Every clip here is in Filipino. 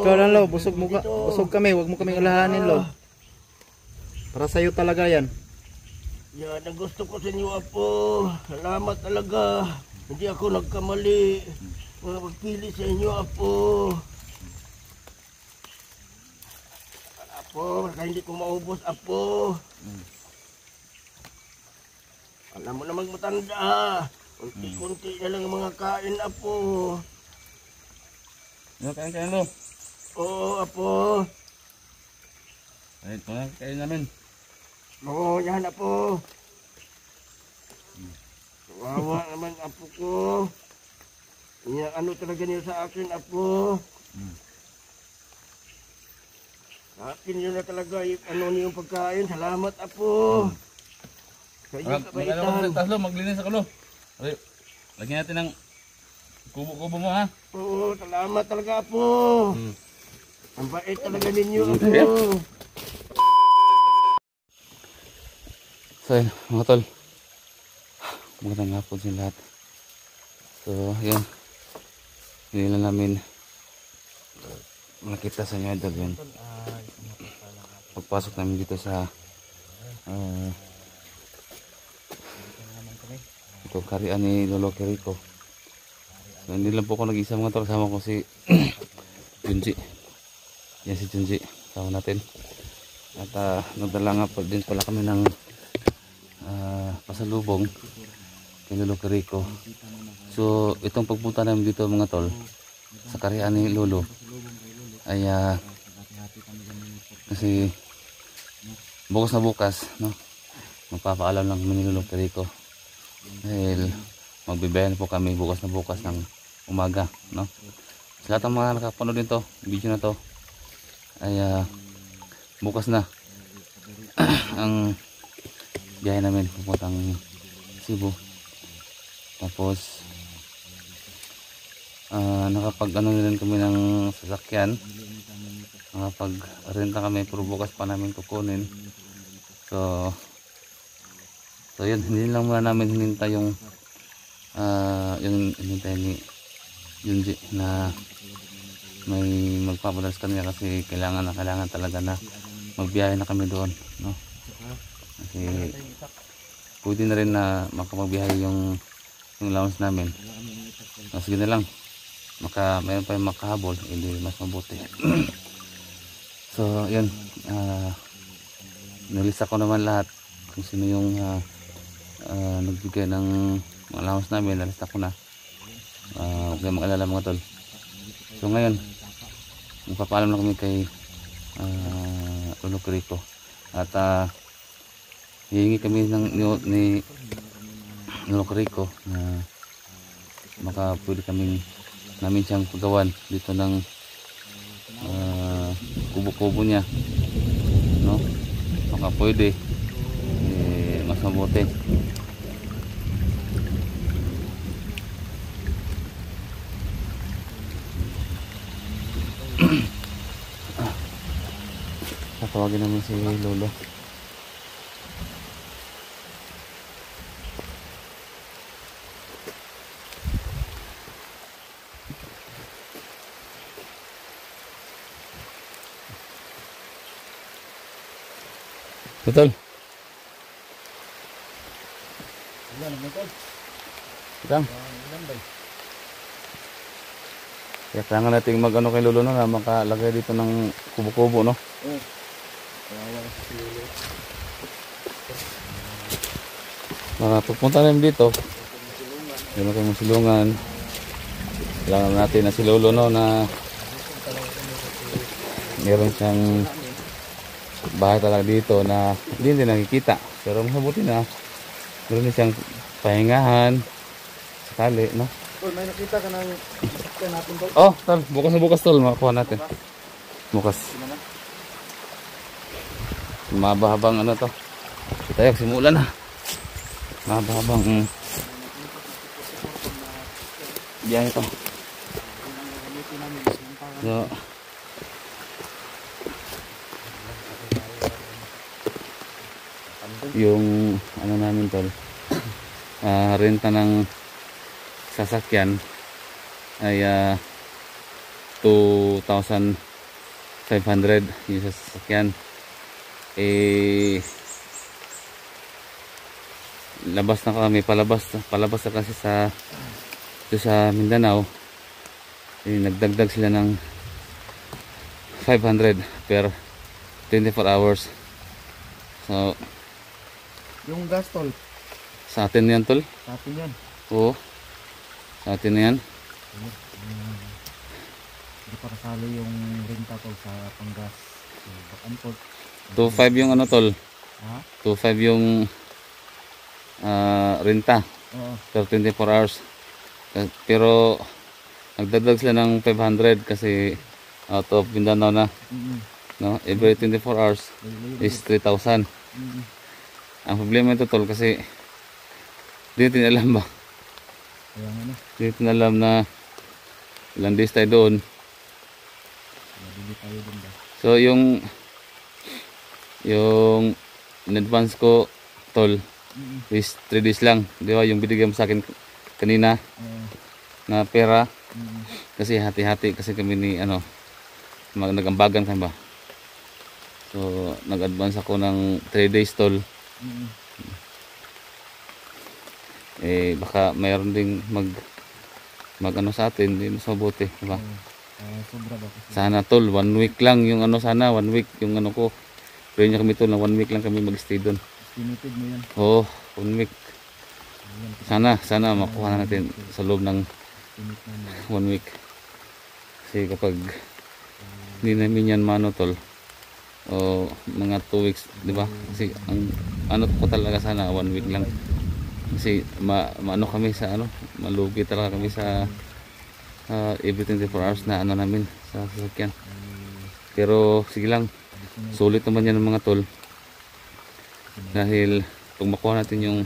Ikaw lang, Lo. Busog kami. Huwag mo kaming ulahanin, Lo. Para sa'yo talaga yan. Yan ang gusto ko sa inyo, Apo. Salamat talaga. Hindi ako nagkamali. Magpili sa inyo, Apo. Apo, baka hindi ko maubos, Apo. Alam mo namang matanda. Kunti-kunti na lang ang mga kain, Apo. Kain Lo. Oo, Apo. Ay, kain namin. Oo, yan, Apo. Kawawa naman, Apo ko. Ano talaga niyo sa akin, Apo? Sa akin yun na talaga, niyo yung pagkain. Salamat, Apo. Sa inyong kabaitan. Maglinis ako, Lo. Okay, lagyan natin ng kubo-kubo mo, ha? Oo, salamat talaga, Apo. Ang bait talaga ninyo, Apo. So, yun, mga tol. Magandang hapon sa lahat. So, yun. Hindi lang namin makita sa inyo, idol, yun. Pagpasok namin dito sa ito, karian ni Lolo Kiriko. So, hindi lang po ako nag-isa, mga tol. Kasama ko si Junji. Yan si Junji. Kasama natin. At nagdala nga po din pala kami ng pasalubong kay Lolo Kiriko. So itong pagpunta namin dito, mga tol, sa karian ni Lolo ay kasi bukas na bukas, no, magpapaalam lang kami ni Lolo Kiriko dahil magbibayan po kami bukas na bukas ng umaga, no. Sa lahat ng mga nakapanood nito video na to ay bukas na ang biyahe namin pupuntang Cebu. Tapos nakapag rin kami ng sasakyan, nakapag renta kami, pero bukas pa namin kukunin. So yun, hindi lang muna namin hinintay yung hinintay ni Junji na may magpapadalas kanina kasi kailangan talaga na magbiyahe na kami doon, no? Kasi pwede na rin na makapagbiyahe yung allowance namin. Sige na lang, mayroon pa yung makahabol, hindi mas mabuti. So yun, nalista ko naman lahat kung sino yung nagbigay ng allowance namin. Nalista ko na. Huwag kayong mag-alala, mga tol. So ngayon, magpapaalam na kami kay Lolo Kiriko. At hihingi kami ni Lolo Kiriko na pwede namin siyang pagawan dito ng kubo-kubo niya, no? Baka pwede, mas mabuti. Tatawagin namin si Lolo. Betul. Kang. Ya, kailangan nating mag-ano kay Lolo na makalagay dito ng kubo-kubo, no? Pupunta namin dito. Hindi na kayo masilungan. Kailangan natin na si Lolo, no, na meron siyang bahay talaga dito na hindi nakikita, pero mabuti na meron siyang pahingahan sakali, no? May nakita ka ng natin, Tol? Oh, Tol, bukas na bukas, Tol, makakuha natin bukas. Mabahabang ano to, tayo simula na, mabahabang biyahe to. So yung ano namin, Tol, renta ng sasakyan ay 2,000 500 yung sasakyan. Labas na kami, palabas na kasi sa Mindanao. Nagdagdag sila ng 500 per 24 hours. So Yung gas tol, sa atin yan tol. sa atin yan. Oo, sa atin na yan. Hindi pa kasalo yung renta tol sa panggas. So, back and forth. 2.5 yung ano tol. Ha? 2.5 yung renta Oo. per 24 hours. Pero nagdagdag sila ng 500 kasi out of Mindanao na, no? Every 24 hours is 3,000. Ang problema ito tol kasi di natin alam ba? Kaya nga na, Di natin alam na ilang days tayo doon. nabili tayo din ba? So yung in advance ko tol is 3 days lang, di ba? Yung binigay mo sa akin kanina na pera kasi hati-hati kasi kami ni ano nagambagan kan ba. So nag-advance ako ng 3 days tol. Baka mayroon ding mag ano sa atin, hindi mas mabuti, di ba? Sobra ba kasi? Sana tol 1 week lang yung ano, sana 1 week yung ano ko. Pero niya kami tol na 1 week lang kami mag-stay doon. Limited mo yan. Oh, 1 week. Sana makuha na natin sa loob ng Limit na 1 week. Kasi kapag hindi namin yan mano tol, o mga 2 weeks, di ba? Kasi ang ano ko talaga sana 1 week lang. Kasi maano kami sa ano, malugi talaga kami sa every 24 hours na ano namin sa sasakyan. Pero sige lang, sulit naman yan ng mga tol. Dahil kung makuha natin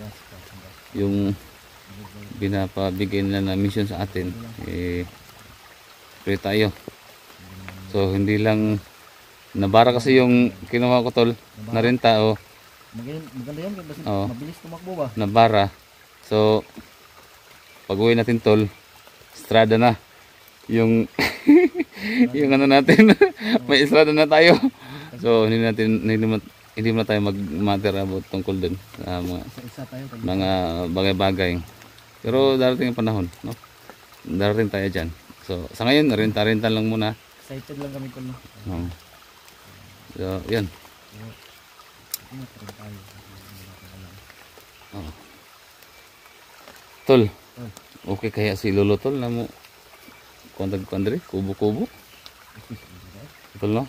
yung binapabigay nila na mission sa atin, free tayo. So hindi lang nabara kasi yung kinuha ko tol na renta o maganda yan kasi Oo. mabilis tumakbo ba? nabara. So pag uwi natin tol, estrada na yung yung ano natin. May estrada na tayo. So hindi mo na tayo mag-matter about tungkol dun sa Isa tayo pag mga bagay-bagay. Pero darating ang panahon, no? Darating tayo dyan. So sa ngayon renta lang muna. excited lang kami tol. Oo. So yan. Ingat rin tayo. Oo. Tol, okay kaya si Lolo tol na mo kuandre, kubo-kubo? Tol no?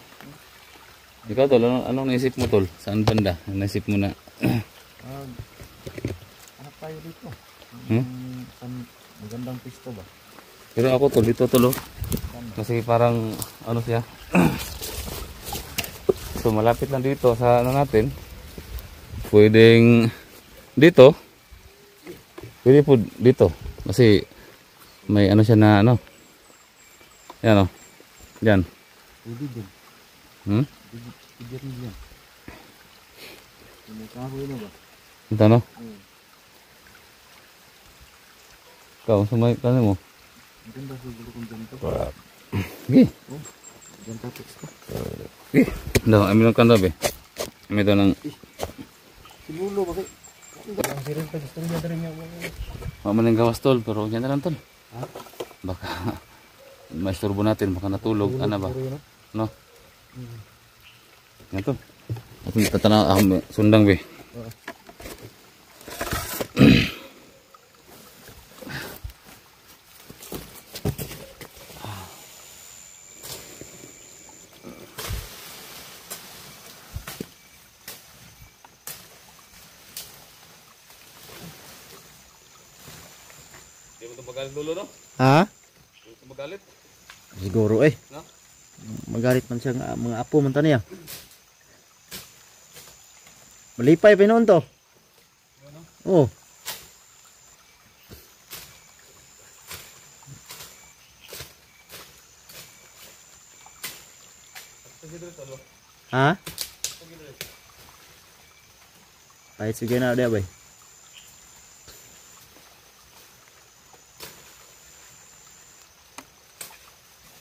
Ikaw tol, anong naisip mo tol? Saan banda? Naisip mo na? Anak tayo dito. Hmm? Magandang pisto ba? Pero ako tol, dito tol oh. Kasi parang ano siya. So malapit lang dito sa ano natin. Pwedeng dito. Pwede po dito. Kasi may ano siya na ano. Yan oh. Yan. Pwede din. Hmm? Pwede rin yan. May kahoy na ba? Ito no? Ikaw, sumay ka mo. Maganda siguro kung ganito. Sige. Diyan topics ka. Sige. Daw, amin lang kanda be. Amin ito ng Sinulo ba kayo? Ang sirin pa gusto niya rin yung mamaling gawas tol. Pero yan na lang tol. Ha? Baka maisturbo natin. Baka natulog. Ano ba? No? Yan tol. At tatanaw ako sundang be. Hindi mo ito magalit dulo no? Ha? Hindi mo ito magalit? Siguro No? Magalit man siya nga mga apo man taniya. Malipay pa noon to. Oh. Ha? Ay sige na dia bay.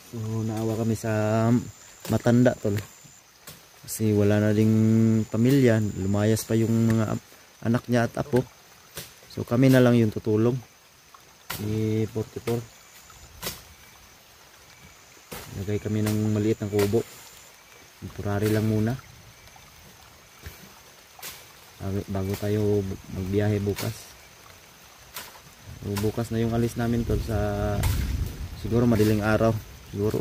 So naawa kami sa matanda tol. Kasi wala na ding pamilya, lumayas pa yung mga anak niya at apo. So kami na lang yung tutulong. Si 44. Lagay kami ng maliit na kubo. Temporary lang muna. Bago tayo magbiyahe bukas. So, bukas na yung alis namin tol sa siguro madaling araw. Siguro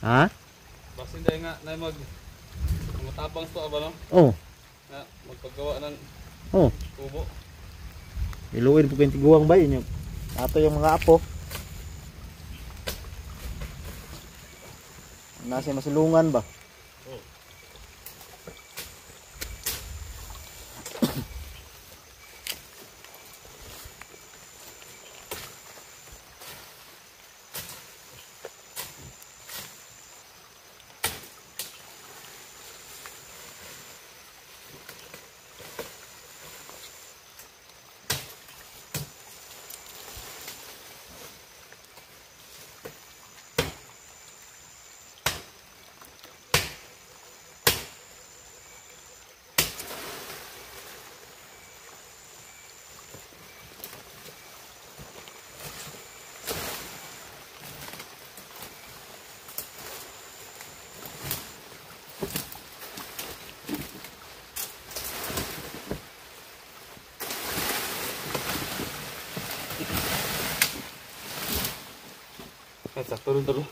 ha? Basin dahil nga na matapang ito ba no? Oh. Na magpagawa ng kubo. Iluin po kayong tiguang ba yun yung ato yung mga apo. Nasa masulungan ba? Sakto rin talo.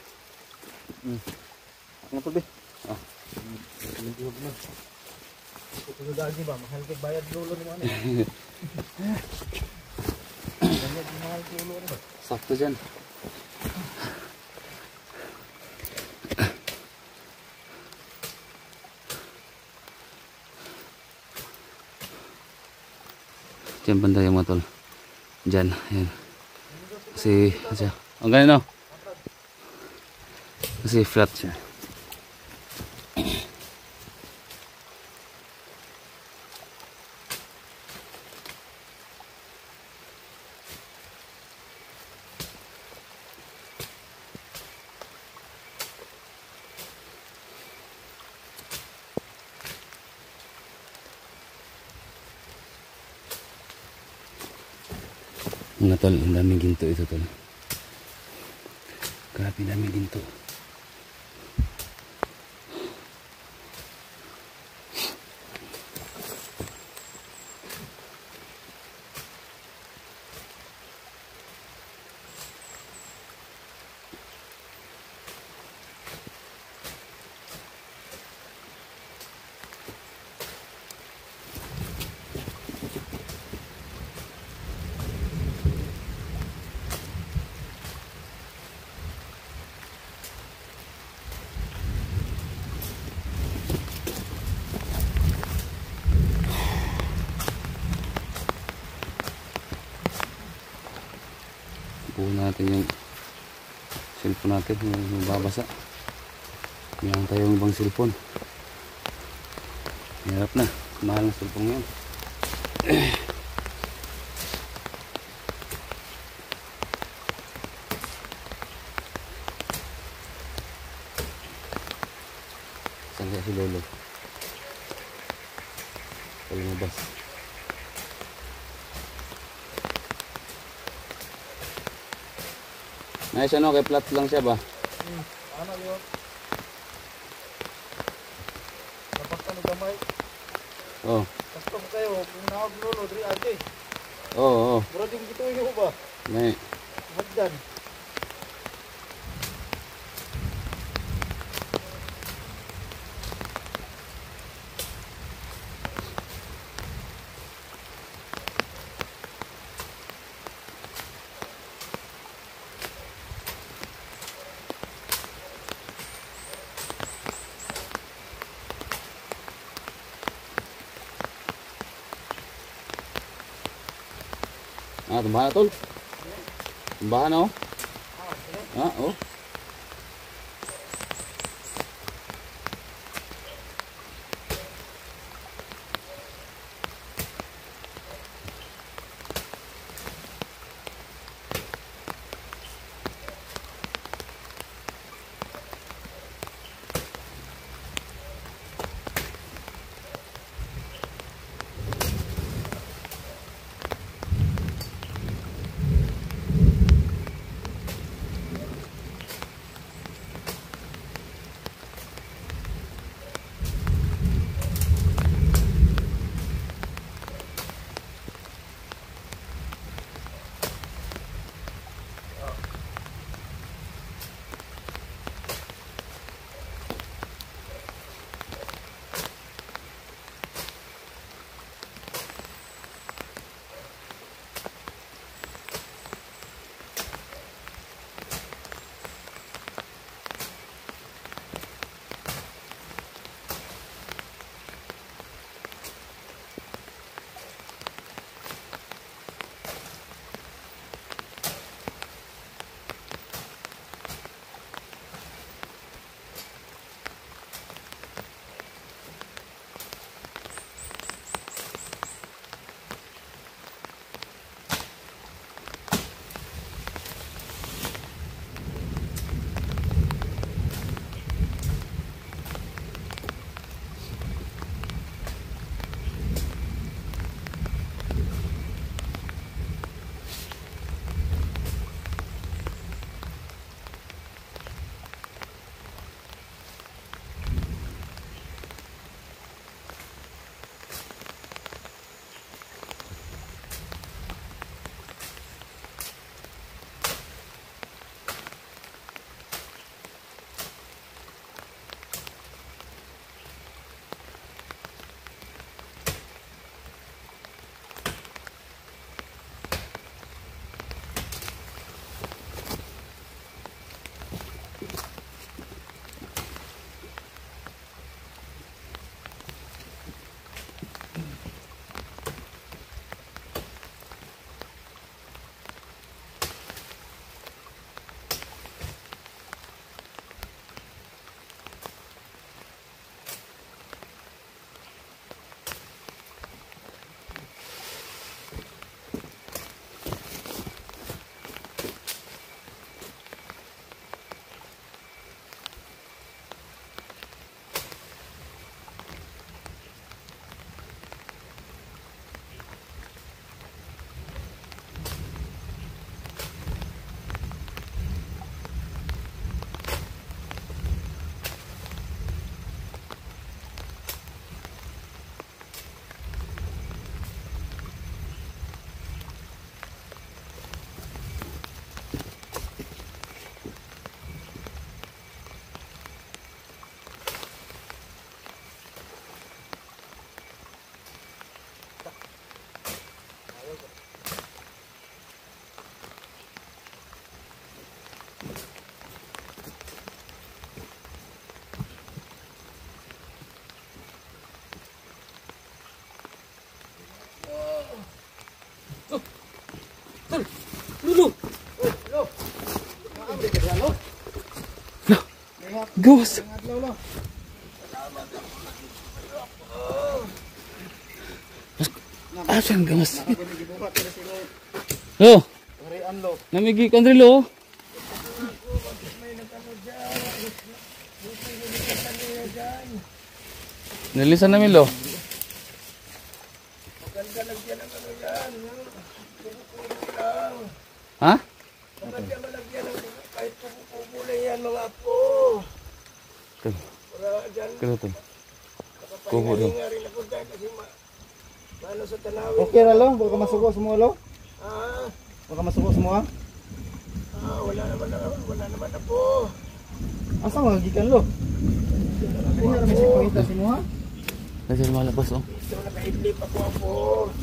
Ano po ba? Hindi na. Ito lagi ba? Mahal ka bayad lulo naman eh. Bayad mahal lulo naman. Sakto dyan. Diyan banda yung mga tol. Diyan. Ayan. Kasi, ang ganyan no? Kasi flat siya. Mga tol, ang daming ginto ito tol. Grabe daming ginto. Buo natin yung cellphone natin, yung babasa. Mayroon tayong ibang cellphone. Hirap na, mahal na cellphone yun. Saan kaya si Lolo? Lumabas. Nice ano, kay flat lang siya ba? Ano yun? Dapat ka gamay. Oo. Basta mo kayo, kung nakaglulo, diri ate. Oo, oo. Mura din gito yun ba? May. Hagdan. Ah, tumbahan na tol. Tumbahan na oh. Ah, oh. gawas. Asan gawas? Lo. Namigi kan lo. Nilisan namin lo. Ha? Maganda malagyan ng kahit pupo lang yan mga apo. Para dyan, Kano to? Kubo daw. nga rin ako dahil kasi ano sa tanawin. Okay ra lo, baka masuko semua lo. Ah, Baka masuko semua. wala naman apo. Asa magikan lo? Ini ra mesik pangita semua. Kasi malabas oh. Ito nakaidlip ako apo.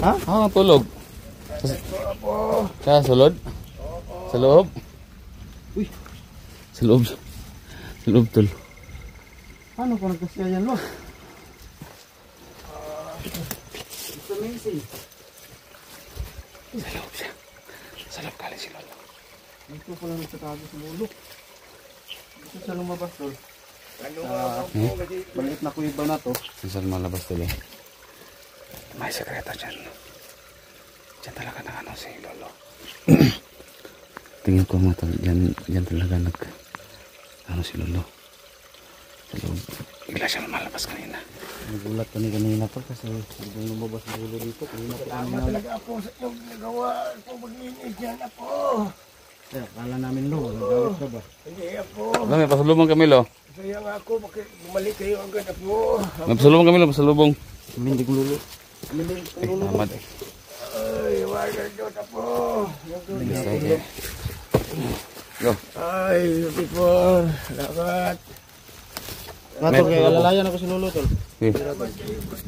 Ha? Ah, tulog. Ito apo. Sa sulod? Sa loob? Uy, Sa loob. Sa loob tol. ano ko nagkasya yan lo? It's amazing. Sa loob siya. Sa loob kali si Lolo. Ito pala nagtatago sa mulo. Gusto siya lumabas tol. Ano nga apo kasi Balit na kuiba na to. Saan malabas tol eh. May sekreto dyan. Diyan talaga na ano si Lolo. Tingin ko mga tol. Diyan talaga ano si Lolo. Sa loob. Bigla siya malabas kanina. Nagulat kami kanina tol kasi biglang lumabas ang mulo dito. Kanina pa kami tama na. talaga apo sa inyong ginagawa. Apo maglinis yan apo. Kaya kala namin lo, nagawit ka ba? Hindi apo. May pasalubong kami lo. Kaya nga ako, bakit bumalik kayo agad apo. May pasalubong kami lo. Pasalubong. Mindig mulo. Tamad eh. Ay, wala doon apo. Sige. Go. Ay, beautiful. Salamat. Mato kay alalayan ako si Lolo tol. Okay.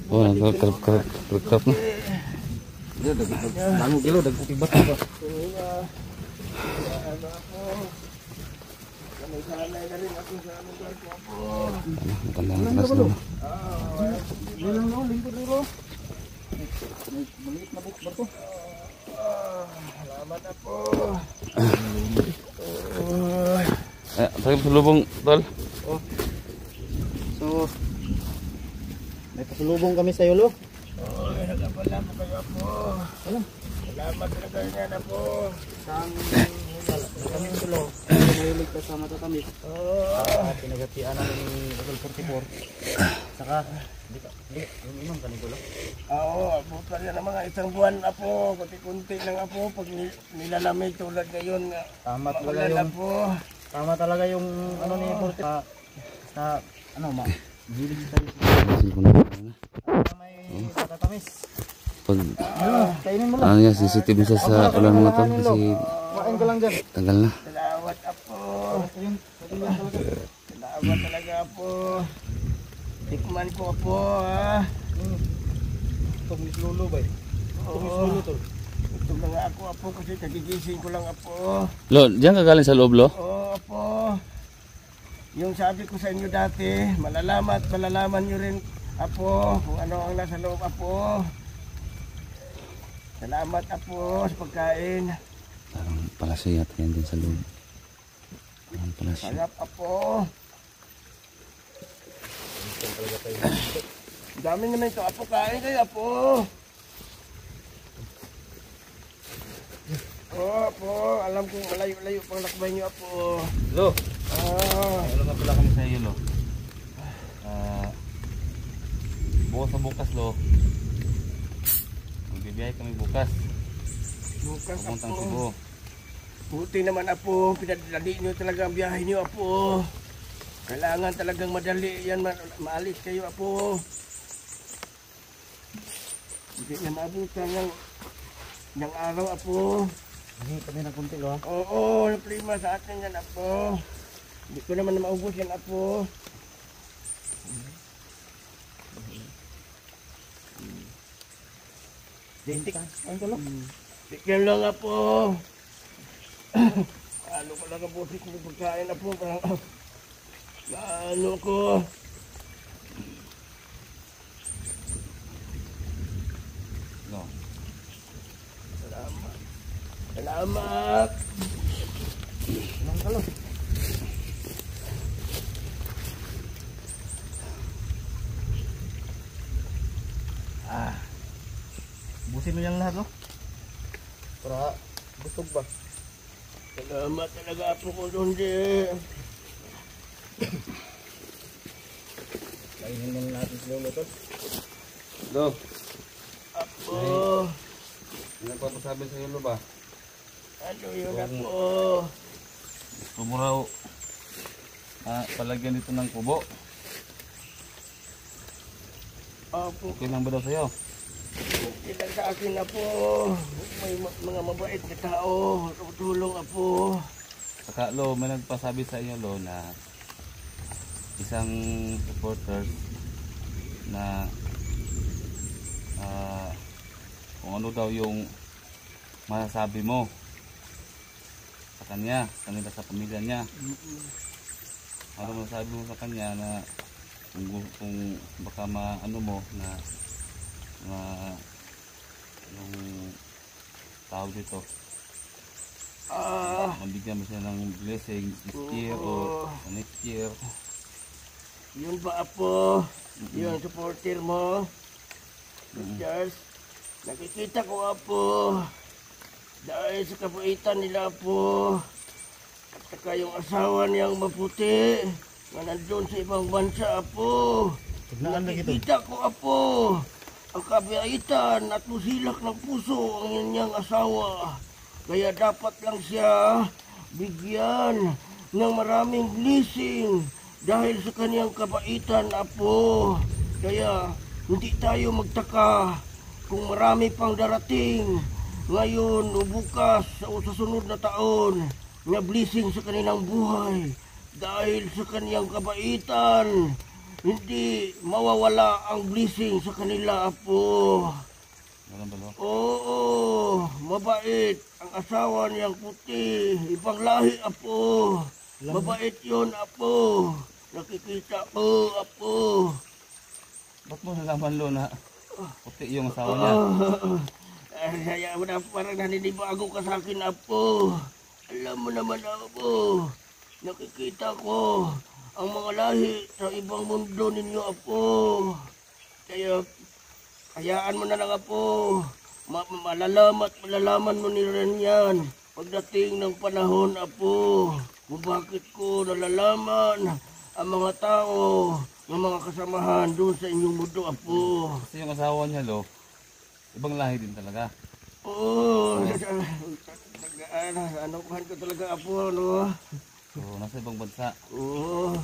Oh, nagkarap na. Dango kilo dagkukibat ka ba? Ano ako? Sanay na rin ako sa anong garko apo. Maganda ng class na. Lilang lo, lingkod lo. Maliit na box ba to? Salamat apo. Tayo pasalubong tol. So, may pasulubong kami sa iyo lo. Ay, nagapala po kayo apo. Salamat talaga yan apo. Kami tulo. Mahilig ka sa matatamis. Pinagatian namin ni Level 44. Saka, yung inom ka ni Gulo. Oo, apo pa rin ang mga isang buwan apo. Kunti-kunti lang apo. Pag nilalamig tulad ngayon nga. Tama talaga Maulan yung, apo. tama talaga yung ano ni 44. Sa, ano ma, mahilig tayo sa may matatamis. Pag Kainin mo lang. ano yan, sensitive siya sa ulan mga tol kasi Kumain ka lang dyan. tagal na. Salamat apo. Ayun, talaga. Salamat talaga apo. Tikman ko apo ha. Ito, Miss Lolo ba? Ito, Miss Lolo to. Ito na nga ako apo kasi kagigising ko lang apo. Lo, diyan ka galing sa loob lo? Oo apo. Yung sabi ko sa inyo dati, malalaman nyo rin apo kung ano ang nasa loob apo. Salamat apo sa pagkain. Parang palasyo yata yan din sa loob. Parang palasyo. Sarap apo. Dami naman ito apo, kain kayo apo. Oo apo, alam kong malayo-layo pang lakbay nyo apo. Lo, Ah, ano nga pala kami sa iyo lo? Bukas na bukas lo. Magbibiyahe kami bukas. bukas Papuntang apo. Cebu. Buti naman apo, pinadali nyo talaga ang biyahe nyo apo. Kailangan talagang madali yan, maalis kayo apo. Hindi na maabutan ng araw apo. Hindi kami ng kunti lo ha. Oo, prima sa atin yan apo. Hindi ko naman maubos yan apo. Ayun ko lo. Bigyan lang apo. Ano ko lang ang boses ng pagkain apo. Parang ano ko. Lo. Salamat. Salamat. Inom ka lo. Busin mo yan lahat, no? Para busog ba? Salamat talaga po ko doon di. Kainin mo natin sa lolo, tol. Lo, Apo. ano pa masabi sa iyo, Lo ba? Ano yun apo? Gusto mo raw palagyan dito ng kubo. Apo. Okay lang ba daw sa'yo? Kita sa akin na po, may mga mabait na tao, tutulong apo. Saka Lo, may nagpasabi sa iyo Lo na isang supporters na kung ano daw yung masasabi mo sa kanya, kanila sa pamilya niya. Ano masasabi mo sa kanya na kung baka maano mo na yung tawag dito, mabigyan mo siya ng blessing this year or next year. Yun ba apo? Yun supporter mo? Just, nakikita ko apo, dahil sa kabaitan nila apo, at saka yung asawa niyang maputi, na nandun sa ibang bansa apo. Nakikita ko apo, ang kabaitan at musilak ng puso ang inyong asawa. Kaya dapat lang siya bigyan ng maraming blessing dahil sa kaniyang kabaitan, apo. Kaya hindi tayo magtaka kung marami pang darating ngayon o bukas o sa sunod na taon na blessing sa kanilang buhay. Dahil sa kaniyang kabaitan, hindi mawawala ang blessing sa kanila, apo. Ganun ba Lo? Oo, mabait ang asawa niyang puti. Ibang lahi, apo. Mabait yun, apo. Nakikita ko, apo. Ba't mo nalaman Lo na puti yung asawa niya? Kaya mo na parang naninibago ka sa akin, apo. Alam mo naman, apo. Nakikita ko ang mga lahi sa ibang mundo ninyo, apo. Kaya, hayaan mo na lang, apo. Malalaman mo rin yan pagdating ng panahon, apo. Kung bakit ko nalalaman ang mga tao, ng mga kasamahan doon sa inyong mundo, apo. Kasi yung asawa niya Lo, ibang lahi din talaga. Oo, ano ko talaga, apo, no? So, nasa ibang bansa. Oo,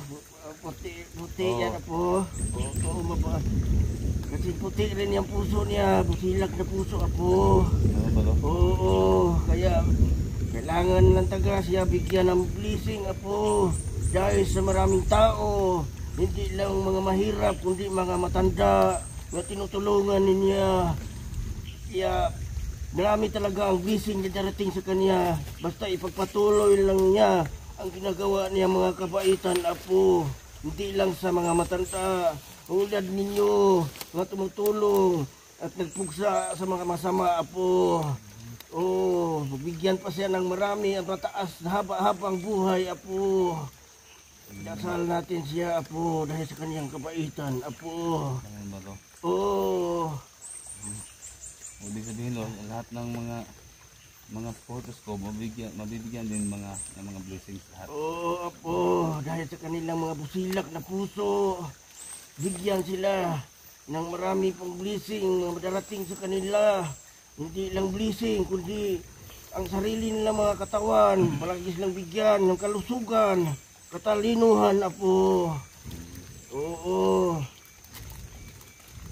puti yan, apo. Oo, kasi puti rin yung puso niya, busilak na puso, apo. Ganun ba Lo? Oo, kaya kailangan lang taga siya bigyan ng blessing, apo. Dahil sa maraming tao, hindi lang mga mahirap, kundi mga matanda na tinutulungan niya. Kaya marami talaga ang blessing na darating sa kanya. Basta ipagpatuloy lang niya ang ginagawa niya, mga kabaitan, apo. Hindi lang sa mga matanda, ulad ninyo, mga tumutulong at nagpugsa sa mga masama, apo. Oh, bigyan pa siya ng marami ang mataas na haba-habang buhay, apo. Dasal natin siya, apo, dahil sa kanyang kabaitan, apo. Ganun ba Lo? Oh, Ibig sabihin Lo, lahat ng mga supporters ko mabibigyan din ng mga blessings lahat. oh, apo, dahil sa kanilang mga busilak na puso, bigyan sila ng marami pang blessing na madarating sa kanila. Hindi lang blessing, kundi ang sarili nilang mga katawan, palagi silang bigyan ng kalusugan, katalinuhan, apo. Oo.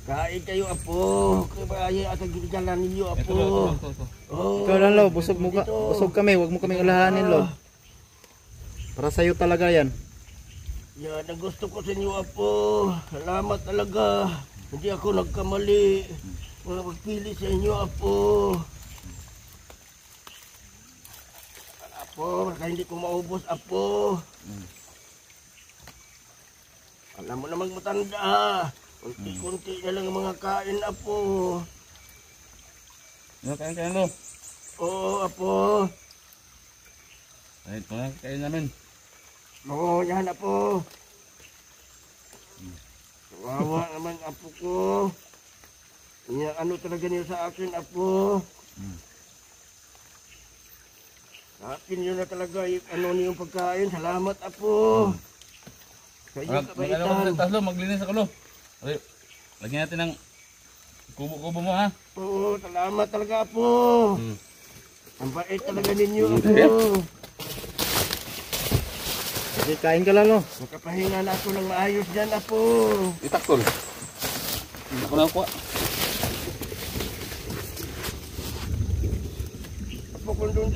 Kain kayo, apo. Kaya at ang ginagalan ninyo, apo. Ito. Oh, Ikaw lang, Lo. Busog dito. kami. Huwag mo kaming ulahanin, Lo. Para sa'yo talaga yan. Yan ang gusto ko sa inyo, apo. Salamat talaga. Hindi ako nagkamali. Mga pagpili sa inyo, apo. Apo, baka hindi ko maubos, apo. Alam mo namang matanda. Kunti-kunti na lang ang mga kain, apo. Kain Lo. Oo, apo. Kahit mga kain namin. Oo, yan, apo. Kawawa naman, apo ko. Ano talaga niyo sa akin, Apo? Sa akin yun na talaga, ano niyong pagkain. Salamat, Apo. Sa iyong kabaitan. Taslo, maglinis ako lo. Lagyan natin ng kubo-kubo mo ha. Oo, salamat talaga, Apo. Ang bait talaga ninyo, Apo. Sige, kain ka lang, no? Makapahinga na ako ng maayos dyan, Apo. Itakol. Ako na ako. Apo, kung doon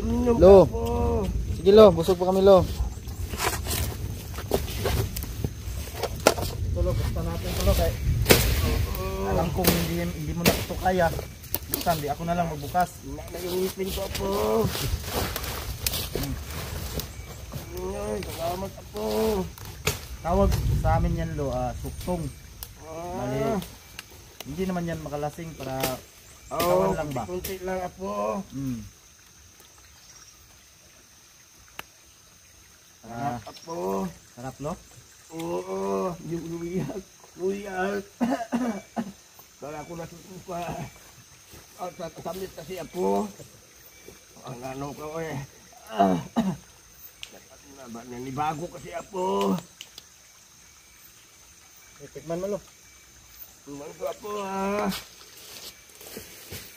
uminom ka, Lo. Apo. Sige, Lo. Busog pa kami, Lo. Tulo, basta natin tulo kay alam kong hindi mo na ito kaya. Buksan, di ako na lang magbukas. Na yung ngipin ko, Apo. Ay, salamat, Apo. Tawag sa amin yan, Lo, suktong. Mali. Ah, Hindi naman yan makalasing para Oo, kawan lang ba? kunti lang, Apo. Para Apo. sarap, Lo. Oo, yung luyak. Luyak. Kaya ako natutupa. At tatamit kasi, Apo. Ang ano ko eh. Nanibago kasi, Apo. Tikman mo, Lo. Tumang ko, Apo, ha.